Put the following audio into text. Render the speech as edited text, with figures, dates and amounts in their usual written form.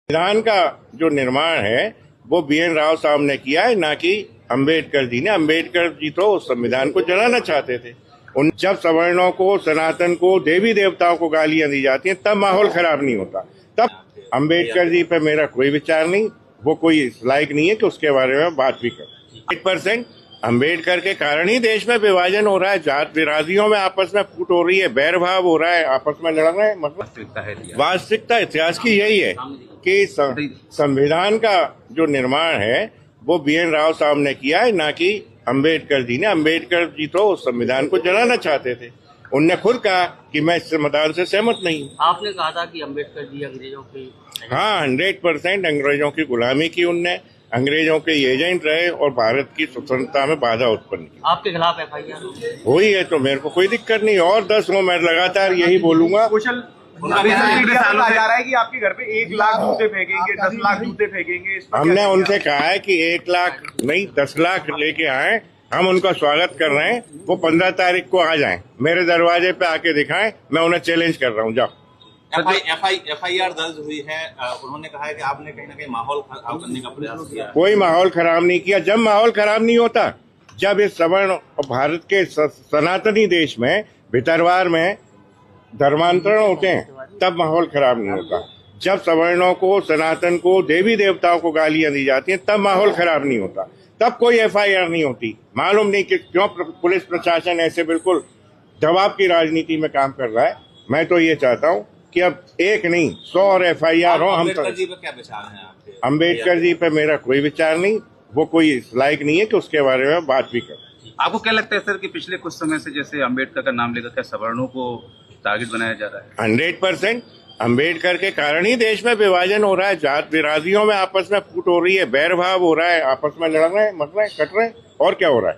संविधान का जो निर्माण है वो BN राव साहब ने किया है, ना कि अंबेडकर जी ने। अंबेडकर जी तो उस संविधान को जलाना चाहते थे। उन जब सवर्णों को, सनातन को, देवी देवताओं को गालियां दी जाती हैं तब माहौल खराब नहीं होता। तब अंबेडकर जी पे मेरा कोई विचार नहीं, वो कोई लायक नहीं है कि उसके बारे में बात भी करें। 8% अंबेडकर के कारण ही देश में विभाजन हो रहा है, जात विरादियों में आपस में फूट हो रही है, बैर भाव हो रहा है, आपस में लड़ रहे हैं। मतलब वास्तविकता इतिहास की यही है कि संविधान का जो निर्माण है वो BN राव साहब ने किया है, ना कि अंबेडकर जी ने। अंबेडकर जी तो उस संविधान को जलाना चाहते थे। उनने खुद कहा कि मैं इस संविधान से सहमत नहीं हूँ। आपने कहा था कि अंबेडकर जी अंग्रेजों की, हाँ, 100% अंग्रेजों की गुलामी की उनने, अंग्रेजों के एजेंट रहे और भारत की स्वतंत्रता में बाधा उत्पन्न की। आपके खिलाफ FIR हुई है तो मेरे को कोई दिक्कत नहीं, और 10 हो, मैं लगातार यही बोलूंगा। सोशल मीडिया पर कहा जा रहा है कि आपके घर पे 1 लाख जूते फेंकेंगे, 10 लाख जूते फेंकेंगे। इस पर हमने उनसे कहा है कि 1 लाख नहीं 10 लाख लेके आए, हम उनका स्वागत कर रहे हैं। वो 15 तारीख को आ जाएं, मेरे दरवाजे पे आके दिखाएं, मैं उन्हें चैलेंज कर रहा हूँ। जाओ। FIR दर्ज हुई है। उन्होंने कहा है कि आपने कहीं ना कहीं माहौल खराब करने का प्रयास किया। कोई माहौल खराब नहीं किया। जब माहौल खराब नहीं होता, जब इस सवर्ण और भारत के सनातनी देश में भितरवार में धर्मांतरण होते हैं तब माहौल खराब नहीं होता। जब सवर्णों को, सनातन को, देवी देवताओं को गालियां दी जाती हैं तब माहौल खराब नहीं होता। तब कोई FIR नहीं होती। मालूम नहीं कि क्यों पुलिस प्रशासन ऐसे बिल्कुल दबाव की राजनीति में काम कर रहा है। मैं तो ये चाहता हूँ कि अब 1 नहीं 100 और FIR हो। हम अम्बेडकर जी पे क्या विचार है आपके? अंबेडकर जी पे मेरा कोई विचार नहीं, वो कोई लायक नहीं है कि उसके बारे में बात भी करें। आपको क्या लगता है सर कि पिछले कुछ समय से जैसे अंबेडकर का नाम लेकर क्या सवर्णों को टारगेट बनाया जा रहा है? 100% अंबेडकर के कारण ही देश में विभाजन हो रहा है, जात विरादियों में आपस में फूट हो रही है, बैर भाव हो रहा है, आपस में लड़ रहे हैं, मर रहे हैं, कट रहे हैं, और क्या हो रहा है।